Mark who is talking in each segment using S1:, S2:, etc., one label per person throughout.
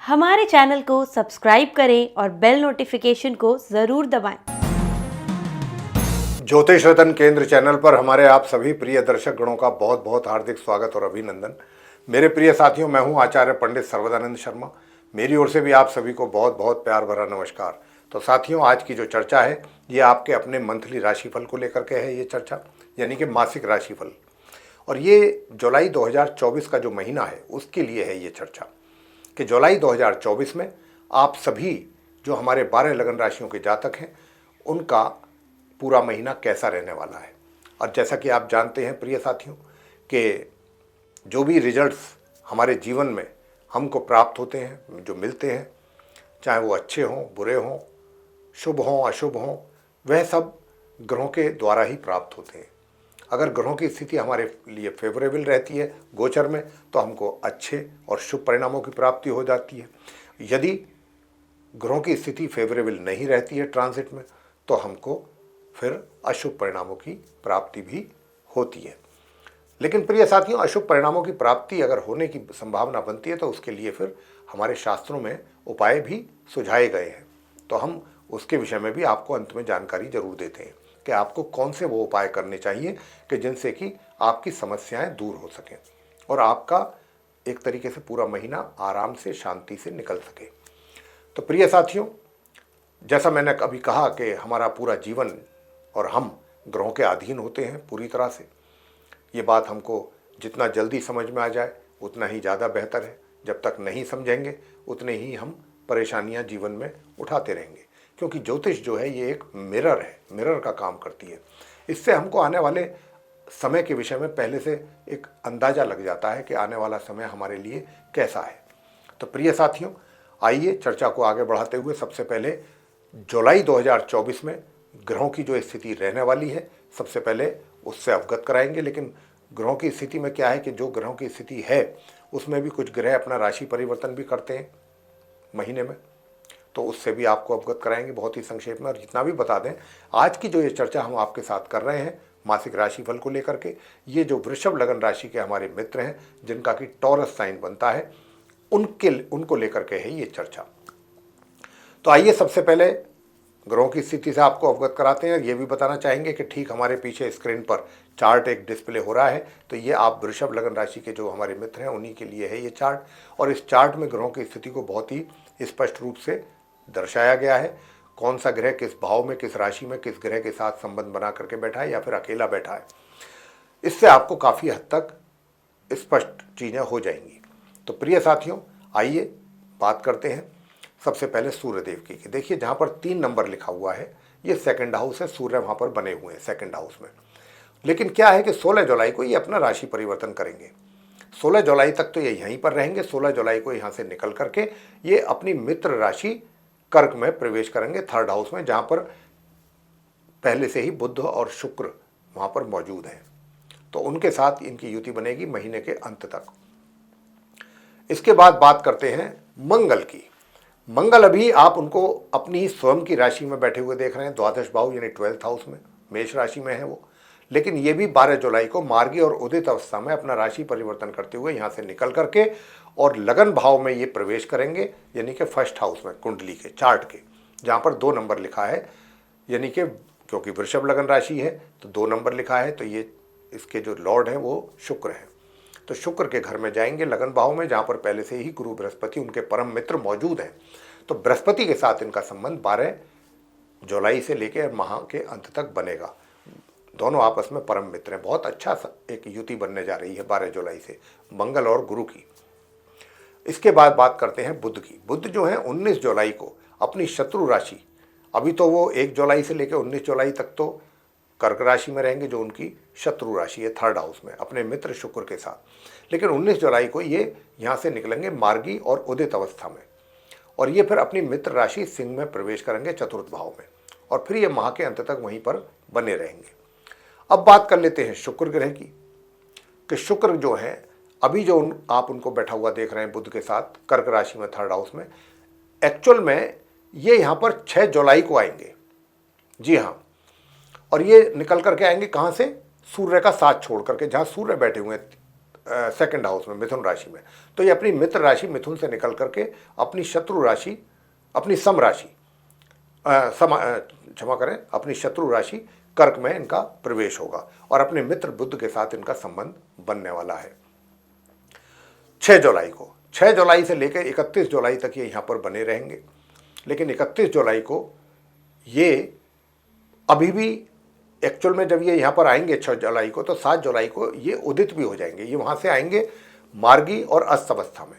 S1: हमारे चैनल को सब्सक्राइब करें और बेल नोटिफिकेशन को ज़रूर दबाएं।
S2: ज्योतिष रतन केंद्र चैनल पर हमारे आप सभी प्रिय दर्शक गणों का बहुत बहुत हार्दिक स्वागत और अभिनंदन। मेरे प्रिय साथियों, मैं हूं आचार्य पंडित सर्वदानंद शर्मा। मेरी ओर से भी आप सभी को बहुत बहुत प्यार भरा नमस्कार। तो साथियों, आज की जो चर्चा है ये आपके अपने मंथली राशिफल को लेकर के है। ये चर्चा यानी कि मासिक राशिफल, और ये जुलाई 2024 का जो महीना है उसके लिए है ये चर्चा कि जुलाई 2024 में आप सभी जो हमारे 12 लगन राशियों के जातक हैं उनका पूरा महीना कैसा रहने वाला है। और जैसा कि आप जानते हैं प्रिय साथियों कि जो भी रिजल्ट्स हमारे जीवन में हमको प्राप्त होते हैं, जो मिलते हैं, चाहे वो अच्छे हों, बुरे हों, शुभ हों, अशुभ हों, वह सब ग्रहों के द्वारा ही प्राप्त होते हैं। अगर ग्रहों की स्थिति हमारे लिए फेवरेबल रहती है गोचर में, तो हमको अच्छे और शुभ परिणामों की प्राप्ति हो जाती है। यदि ग्रहों की स्थिति फेवरेबल नहीं रहती है ट्रांजिट में, तो हमको फिर अशुभ परिणामों की प्राप्ति भी होती है। लेकिन प्रिय साथियों, अशुभ परिणामों की प्राप्ति अगर होने की संभावना बनती है तो उसके लिए फिर हमारे शास्त्रों में उपाय भी सुझाए गए हैं। तो हम उसके विषय में भी आपको अंत में जानकारी जरूर देते हैं कि आपको कौन से वो उपाय करने चाहिए कि जिनसे कि आपकी समस्याएं दूर हो सकें और आपका एक तरीके से पूरा महीना आराम से, शांति से निकल सके। तो प्रिय साथियों, जैसा मैंने अभी कहा कि हमारा पूरा जीवन और हम ग्रहों के अधीन होते हैं पूरी तरह से। ये बात हमको जितना जल्दी समझ में आ जाए उतना ही ज़्यादा बेहतर है। जब तक नहीं समझेंगे उतने ही हम परेशानियां जीवन में उठाते रहेंगे, क्योंकि ज्योतिष जो है ये एक मिरर है, मिरर का काम करती है। इससे हमको आने वाले समय के विषय में पहले से एक अंदाज़ा लग जाता है कि आने वाला समय हमारे लिए कैसा है। तो प्रिय साथियों, आइए चर्चा को आगे बढ़ाते हुए सबसे पहले जुलाई 2024 में ग्रहों की जो स्थिति रहने वाली है सबसे पहले उससे अवगत कराएंगे। लेकिन ग्रहों की स्थिति में क्या है कि जो ग्रहों की स्थिति है उसमें भी कुछ ग्रह अपना राशि परिवर्तन भी करते हैं महीने में, तो उससे भी आपको अवगत कराएंगे बहुत ही संक्षेप में। और जितना भी बता दें, आज की जो ये चर्चा हम आपके साथ कर रहे हैं मासिक राशिफल को लेकर के, ये जो वृषभ लगन राशि के हमारे मित्र हैं जिनका कि टॉरस साइन बनता है, उनको लेकर के है ये चर्चा। तो आइए सबसे पहले ग्रहों की स्थिति से आपको अवगत कराते हैं। ये भी बताना चाहेंगे कि ठीक हमारे पीछे स्क्रीन पर चार्ट एक डिस्प्ले हो रहा है, तो ये आप वृषभ लगन राशि के जो हमारे मित्र हैं उन्हीं के लिए है ये चार्ट। और इस चार्ट में ग्रहों की स्थिति को बहुत ही स्पष्ट रूप से दर्शाया गया है। कौन सा ग्रह किस भाव में, किस राशि में, किस ग्रह के साथ संबंध बना करके बैठा है या फिर अकेला बैठा है, इससे आपको काफ़ी हद तक स्पष्ट चीज़ें हो जाएंगी। तो प्रिय साथियों, आइए बात करते हैं सबसे पहले सूर्यदेव की। देखिए जहाँ पर 3 नंबर लिखा हुआ है ये सेकंड हाउस है, सूर्य वहाँ पर बने हुए हैं सेकंड हाउस में। लेकिन क्या है कि 16 जुलाई को ये अपना राशि परिवर्तन करेंगे। 16 जुलाई तक तो ये यहीं पर रहेंगे। 16 जुलाई को यहाँ से निकल करके ये अपनी मित्र राशि कर्क में प्रवेश करेंगे, थर्ड हाउस में, जहाँ पर पहले से ही बुध और शुक्र वहाँ पर मौजूद हैं। तो उनके साथ इनकी युति बनेगी महीने के अंत तक। इसके बाद बात करते हैं मंगल की। मंगल अभी आप उनको अपनी ही स्वयं की राशि में बैठे हुए देख रहे हैं, द्वादश भाव यानी 12th हाउस में, मेष राशि में है वो। लेकिन ये भी 12 जुलाई को मार्गी और उदित अवस्था में अपना राशि परिवर्तन करते हुए यहाँ से निकल करके और लगन भाव में ये प्रवेश करेंगे, यानी कि फर्स्ट हाउस में कुंडली के चार्ट के, जहाँ पर 2 नंबर लिखा है। यानी कि क्योंकि वृषभ लगन राशि है तो 2 नंबर लिखा है, तो ये इसके जो लॉर्ड हैं वो शुक्र हैं। तो शुक्र के घर में जाएंगे लगन भाव में, जहाँ पर पहले से ही गुरु बृहस्पति उनके परम मित्र मौजूद हैं। तो बृहस्पति के साथ इनका संबंध 12 जुलाई से लेकर माह के अंत तक बनेगा। दोनों आपस में परम मित्र हैं। बहुत अच्छा एक युति बनने जा रही है 12 जुलाई से मंगल और गुरु की। इसके बाद बात करते हैं बुध की। बुध जो है 19 जुलाई को अपनी शत्रु राशि, अभी तो वो 1 जुलाई से लेकर 19 जुलाई तक तो कर्क राशि में रहेंगे जो उनकी शत्रु राशि है, थर्ड हाउस में, अपने मित्र शुक्र के साथ। लेकिन 19 जुलाई को ये यहाँ से निकलेंगे मार्गी और उदित अवस्था में, और ये फिर अपनी मित्र राशि सिंह में प्रवेश करेंगे चतुर्थ भाव में, और फिर ये माह के अंत तक वहीं पर बने रहेंगे। अब बात कर लेते हैं शुक्र ग्रह की कि शुक्र जो है अभी जो आप उनको बैठा हुआ देख रहे हैं बुध के साथ कर्क राशि में थर्ड हाउस में, एक्चुअल में ये यहाँ पर 6 जुलाई को आएंगे। जी हाँ, और ये निकल करके आएंगे कहाँ से? सूर्य का साथ छोड़ करके, जहाँ सूर्य बैठे हुए हैं सेकंड हाउस में, मिथुन राशि में। तो ये अपनी मित्र राशि मिथुन से निकल करके अपनी शत्रु राशि, अपनी सम राशि, क्षमा करें, अपनी शत्रु राशि कर्क में इनका प्रवेश होगा और अपने मित्र बुध के साथ इनका संबंध बनने वाला है 6 जुलाई को। 6 जुलाई से लेकर 31 जुलाई तक ये यहाँ पर बने रहेंगे, लेकिन 31 जुलाई को ये अभी भी एक्चुअल में जब ये यहाँ पर आएंगे 6 जुलाई को, तो 7 जुलाई को ये उदित भी हो जाएंगे। ये वहाँ से आएंगे मार्गी और अस्त अवस्था में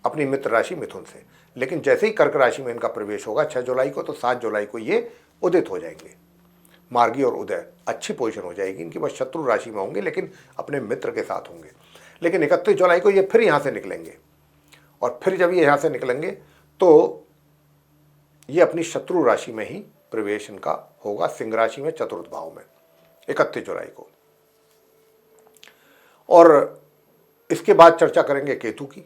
S2: अपनी मित्र राशि मिथुन से, लेकिन जैसे ही कर्क राशि में इनका प्रवेश होगा 6 जुलाई को, तो 7 जुलाई को ये उदित हो जाएंगे। मार्गी और उदय अच्छी पोजीशन हो जाएगी इनकी, बस शत्रु राशि में होंगे लेकिन अपने मित्र के साथ होंगे। लेकिन 31 जुलाई को ये फिर यहाँ से निकलेंगे और फिर जब ये यहाँ से निकलेंगे तो ये अपनी शत्रु राशि में ही प्रवेश इनका होगा, सिंह राशि में चतुर्थ भाव में 31 जुलाई को। और इसके बाद चर्चा करेंगे केतु की।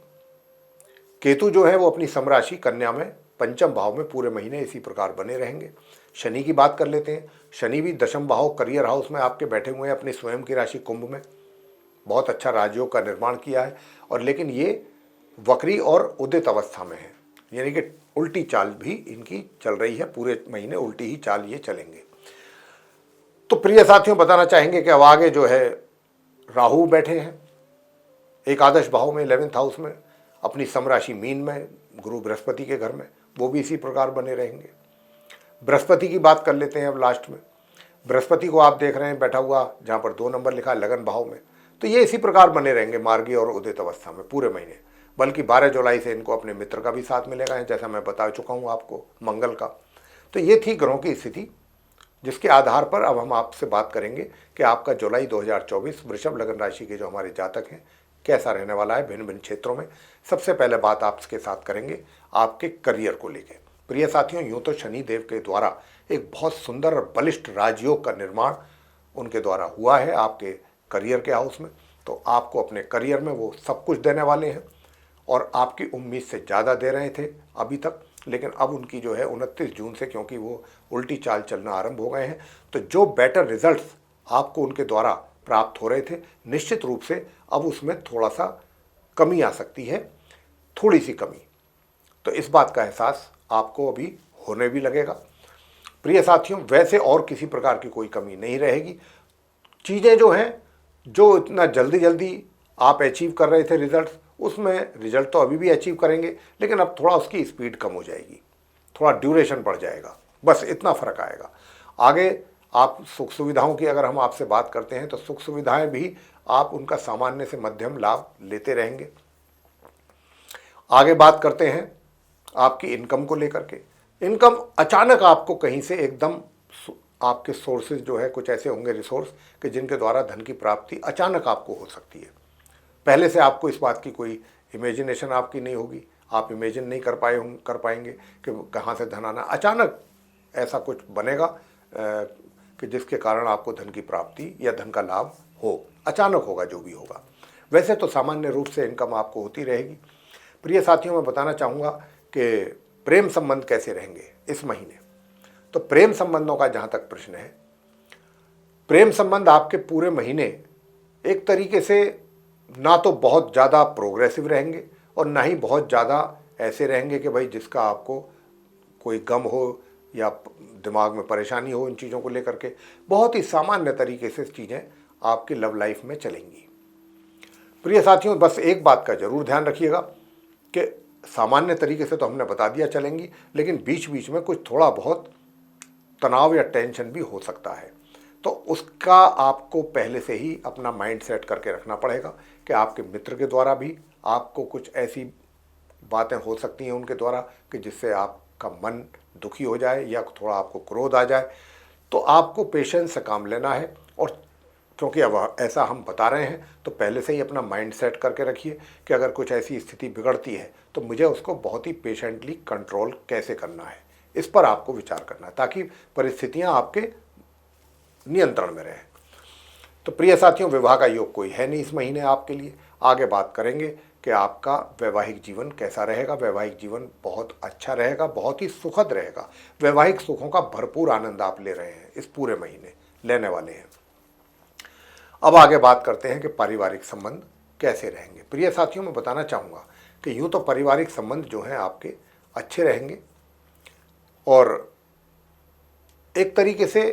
S2: केतु जो है वो अपनी समराशि कन्या में पंचम भाव में पूरे महीने इसी प्रकार बने रहेंगे। शनि की बात कर लेते हैं। शनि भी दशम भाव करियर हाउस में आपके बैठे हुए हैं, अपनी स्वयं की राशि कुंभ में, बहुत अच्छा राजयोग का निर्माण किया है। और लेकिन ये वक्री और उदित अवस्था में है, यानी कि उल्टी चाल भी इनकी चल रही है, पूरे महीने उल्टी ही चाल ये चलेंगे। तो प्रिय साथियों, बताना चाहेंगे कि अब आगे जो है राहु बैठे हैं एकादश भाव में 11th हाउस में, अपनी समराशि मीन में गुरु बृहस्पति के घर में, वो भी इसी प्रकार बने रहेंगे। बृहस्पति की बात कर लेते हैं अब लास्ट में। बृहस्पति को आप देख रहे हैं बैठा हुआ जहाँ पर 2 नंबर लिखा है लगन भाव में, तो ये इसी प्रकार बने रहेंगे मार्गी और उदित अवस्था में पूरे महीने। बल्कि 12 जुलाई से इनको अपने मित्र का भी साथ मिलेगा, जैसा मैं बता चुका हूँ आपको, मंगल का। तो ये थी ग्रहों की स्थिति, जिसके आधार पर अब हम आपसे बात करेंगे कि आपका जुलाई 2024 वृषभ लगन राशि के जो हमारे जातक हैं कैसा रहने वाला है भिन्न भिन्न क्षेत्रों में। सबसे पहले बात आपके साथ करेंगे आपके करियर को लेकर। प्रिय साथियों, यूँ तो शनि देव के द्वारा एक बहुत सुंदर और बलिष्ठ राजयोग का निर्माण उनके द्वारा हुआ है आपके करियर के हाउस में, तो आपको अपने करियर में वो सब कुछ देने वाले हैं और आपकी उम्मीद से ज़्यादा दे रहे थे अभी तक। लेकिन अब उनकी जो है 29 जून से, क्योंकि वो उल्टी चाल चलना आरंभ हो गए हैं, तो जो बेटर रिजल्ट्स आपको उनके द्वारा प्राप्त हो रहे थे, निश्चित रूप से अब उसमें थोड़ा सा कमी आ सकती है, थोड़ी सी कमी। तो इस बात का एहसास आपको अभी होने भी लगेगा। प्रिय साथियों, वैसे और किसी प्रकार की कोई कमी नहीं रहेगी। चीज़ें जो हैं, जो इतना जल्दी जल्दी आप अचीव कर रहे थे रिजल्ट्स, उसमें रिजल्ट तो अभी भी अचीव करेंगे, लेकिन अब थोड़ा उसकी स्पीड कम हो जाएगी, थोड़ा ड्यूरेशन बढ़ जाएगा, बस इतना फ़र्क आएगा। आगे आप सुख सुविधाओं की अगर हम आपसे बात करते हैं, तो सुख सुविधाएं भी आप उनका सामान्य से मध्यम लाभ लेते रहेंगे। आगे बात करते हैं आपकी इनकम को लेकर के। इनकम अचानक आपको कहीं से एकदम, आपके सोर्सेज जो है कुछ ऐसे होंगे रिसोर्स कि जिनके द्वारा धन की प्राप्ति अचानक आपको हो सकती है। पहले से आपको इस बात की कोई इमेजिनेशन आपकी नहीं होगी, आप इमेजिन नहीं कर पाएंगे कि कहाँ से धन आना। अचानक ऐसा कुछ बनेगा कि जिसके कारण आपको धन की प्राप्ति या धन का लाभ हो, अचानक होगा जो भी होगा। वैसे तो सामान्य रूप से इनकम आपको होती रहेगी। प्रिय साथियों, मैं बताना चाहूँगा कि प्रेम संबंध कैसे रहेंगे इस महीने। तो प्रेम संबंधों का जहाँ तक प्रश्न है, प्रेम संबंध आपके पूरे महीने एक तरीके से ना तो बहुत ज़्यादा प्रोग्रेसिव रहेंगे और ना ही बहुत ज़्यादा ऐसे रहेंगे कि भाई जिसका आपको कोई गम हो या दिमाग में परेशानी हो इन चीज़ों को लेकर के। बहुत ही सामान्य तरीके से चीज़ें आपकी लव लाइफ में चलेंगी। प्रिय साथियों, बस एक बात का ज़रूर ध्यान रखिएगा कि सामान्य तरीके से तो हमने बता दिया चलेंगी, लेकिन बीच बीच में कुछ थोड़ा बहुत तनाव या टेंशन भी हो सकता है। तो उसका आपको पहले से ही अपना माइंड सेट करके रखना पड़ेगा कि आपके मित्र के द्वारा भी आपको कुछ ऐसी बातें हो सकती हैं उनके द्वारा कि जिससे आपका मन दुखी हो जाए या थोड़ा आपको क्रोध आ जाए। तो आपको पेशेंस से काम लेना है, और क्योंकि अब ऐसा हम बता रहे हैं तो पहले से ही अपना माइंड सेट करके रखिए कि अगर कुछ ऐसी स्थिति बिगड़ती है तो मुझे उसको बहुत ही पेशेंटली कंट्रोल कैसे करना है, इस पर आपको विचार करना है ताकि परिस्थितियां आपके नियंत्रण में रहें। तो प्रिय साथियों, विवाह का योग कोई है नहीं इस महीने आपके लिए। आगे बात करेंगे कि आपका वैवाहिक जीवन कैसा रहेगा। वैवाहिक जीवन बहुत अच्छा रहेगा, बहुत ही सुखद रहेगा। वैवाहिक सुखों का भरपूर आनंद आप ले रहे हैं, इस पूरे महीने लेने वाले हैं। अब आगे बात करते हैं कि पारिवारिक संबंध कैसे रहेंगे। प्रिय साथियों, मैं बताना चाहूँगा कि यूँ तो पारिवारिक संबंध जो हैं आपके अच्छे रहेंगे और एक तरीके से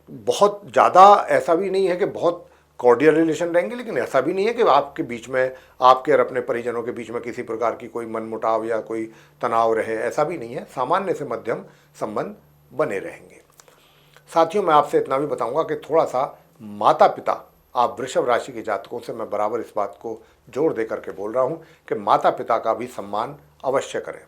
S2: बहुत ज़्यादा ऐसा भी नहीं है कि बहुत कॉर्डियल रिलेशन रहेंगे, लेकिन ऐसा भी नहीं है कि आपके बीच में, आपके और अपने परिजनों के बीच में किसी प्रकार की कोई मनमुटाव या कोई तनाव रहे, ऐसा भी नहीं है। सामान्य से मध्यम संबंध बने रहेंगे। साथियों, मैं आपसे इतना भी बताऊंगा कि थोड़ा सा माता पिता, आप वृषभ राशि के जातकों से मैं बराबर इस बात को जोर दे करके बोल रहा हूं कि माता पिता का भी सम्मान अवश्य करें,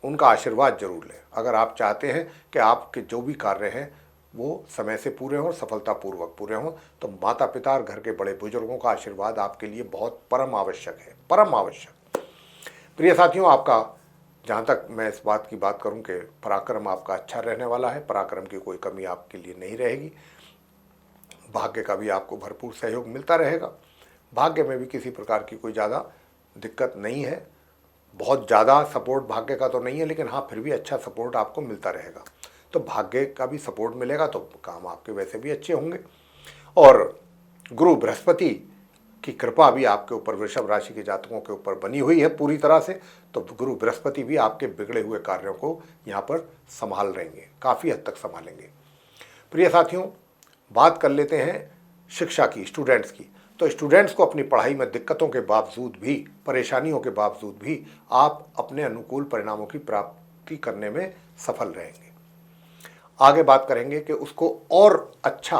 S2: उनका आशीर्वाद जरूर लें। अगर आप चाहते हैं कि आपके जो भी कार्य हैं वो समय से पूरे हों, सफलतापूर्वक पूरे हों, तो माता पिता और घर के बड़े बुजुर्गों का आशीर्वाद आपके लिए बहुत परम आवश्यक है, परम आवश्यक। प्रिय साथियों, आपका जहाँ तक मैं इस बात की बात करूँ कि पराक्रम आपका अच्छा रहने वाला है, पराक्रम की कोई कमी आपके लिए नहीं रहेगी। भाग्य का भी आपको भरपूर सहयोग मिलता रहेगा। भाग्य में भी किसी प्रकार की कोई ज़्यादा दिक्कत नहीं है, बहुत ज़्यादा सपोर्ट भाग्य का तो नहीं है, लेकिन हाँ फिर भी अच्छा सपोर्ट आपको मिलता रहेगा। तो भाग्य का भी सपोर्ट मिलेगा तो काम आपके वैसे भी अच्छे होंगे। और गुरु बृहस्पति की कृपा भी आपके ऊपर, वृषभ राशि के जातकों के ऊपर बनी हुई है पूरी तरह से। तो गुरु बृहस्पति भी आपके बिगड़े हुए कार्यों को यहाँ पर संभाल रहेंगे, काफ़ी हद तक संभालेंगे। प्रिय साथियों, बात कर लेते हैं शिक्षा की, स्टूडेंट्स की। तो स्टूडेंट्स को अपनी पढ़ाई में दिक्कतों के बावजूद भी, परेशानियों के बावजूद भी आप अपने अनुकूल परिणामों की प्राप्ति करने में सफल रहेंगे। आगे बात करेंगे कि उसको और अच्छा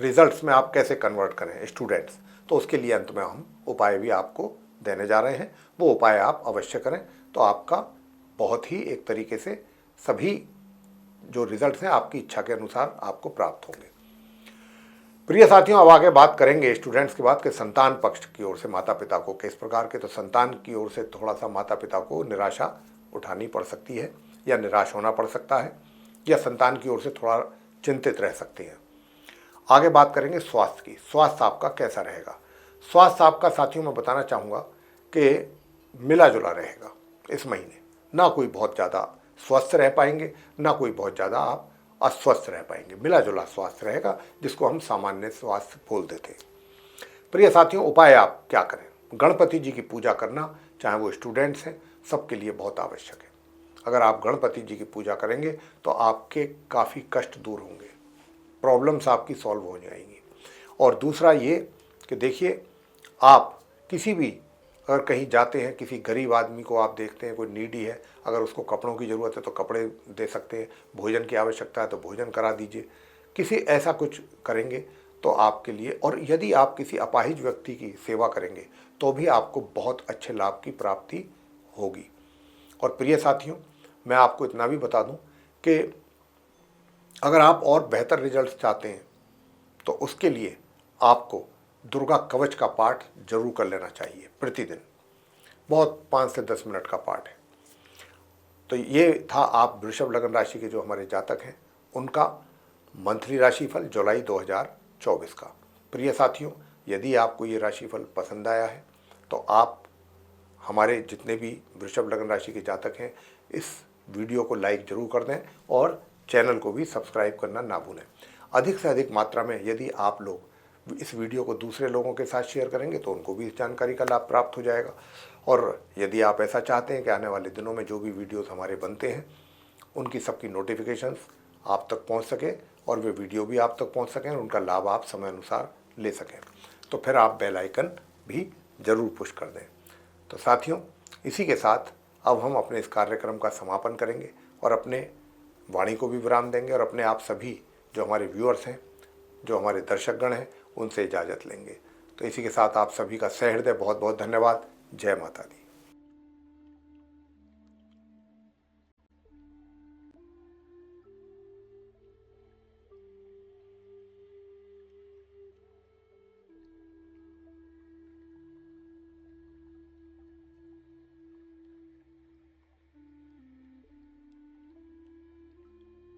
S2: रिजल्ट्स में आप कैसे कन्वर्ट करें स्टूडेंट्स, तो उसके लिए अंत में हम उपाय भी आपको देने जा रहे हैं। वो उपाय आप अवश्य करें तो आपका बहुत ही एक तरीके से सभी जो रिजल्ट्स हैं आपकी इच्छा के अनुसार आपको प्राप्त होंगे। प्रिय साथियों, अब आगे बात करेंगे स्टूडेंट्स के बाद कि संतान पक्ष की ओर से माता पिता को किस प्रकार के, तो संतान की ओर से थोड़ा सा माता पिता को निराशा उठानी पड़ सकती है या निराश होना पड़ सकता है, या संतान की ओर से थोड़ा चिंतित रह सकते हैं। आगे बात करेंगे स्वास्थ्य की। स्वास्थ्य आपका कैसा रहेगा। स्वास्थ्य आपका साथियों मैं बताना चाहूँगा कि मिला जुला रहेगा इस महीने। ना कोई बहुत ज़्यादा स्वस्थ रह पाएंगे, ना कोई बहुत ज़्यादा आप अस्वस्थ रह पाएंगे। मिला जुला स्वास्थ्य रहेगा, जिसको हम सामान्य स्वास्थ्य बोल देते हैं। प्रिय साथियों, उपाय आप क्या करें। गणपति जी की पूजा करना, चाहे वो स्टूडेंट्स हैं, सबके लिए बहुत आवश्यक है। अगर आप गणपति जी की पूजा करेंगे तो आपके काफ़ी कष्ट दूर होंगे, प्रॉब्लम्स आपकी सॉल्व हो जाएंगी। और दूसरा ये कि देखिए, आप किसी भी अगर कहीं जाते हैं, किसी गरीब आदमी को आप देखते हैं, कोई नीडी है, अगर उसको कपड़ों की ज़रूरत है तो कपड़े दे सकते हैं, भोजन की आवश्यकता है तो भोजन करा दीजिए। किसी ऐसा कुछ करेंगे तो आपके लिए, और यदि आप किसी अपाहिज व्यक्ति की सेवा करेंगे तो भी आपको बहुत अच्छे लाभ की प्राप्ति होगी। और प्रिय साथियों, मैं आपको इतना भी बता दूं कि अगर आप और बेहतर रिजल्ट्स चाहते हैं तो उसके लिए आपको दुर्गा कवच का पाठ जरूर कर लेना चाहिए प्रतिदिन। बहुत 5 से 10 मिनट का पाठ है। तो ये था आप वृषभ लग्न राशि के जो हमारे जातक हैं उनका मंथली राशिफल जुलाई 2024 का। प्रिय साथियों, यदि आपको ये राशिफल पसंद आया है तो आप हमारे जितने भी वृषभ लग्न राशि के जातक हैं इस वीडियो को लाइक जरूर कर दें और चैनल को भी सब्सक्राइब करना ना भूलें। अधिक से अधिक मात्रा में यदि आप लोग इस वीडियो को दूसरे लोगों के साथ शेयर करेंगे तो उनको भी इस जानकारी का लाभ प्राप्त हो जाएगा। और यदि आप ऐसा चाहते हैं कि आने वाले दिनों में जो भी वीडियोस हमारे बनते हैं उनकी सबकी नोटिफिकेशंस आप तक पहुंच सके और वे वीडियो भी आप तक पहुंच सकें और उनका लाभ आप समय अनुसार ले सकें, तो फिर आप बेल आइकन भी ज़रूर पुश कर दें। तो साथियों, इसी के साथ अब हम अपने इस कार्यक्रम का समापन करेंगे और अपने वाणी को भी विराम देंगे और अपने आप सभी जो हमारे व्यूअर्स हैं, जो हमारे दर्शकगण हैं, उनसे इजाज़त लेंगे। तो इसी के साथ आप सभी का सहृदय बहुत बहुत धन्यवाद। जय माता दी।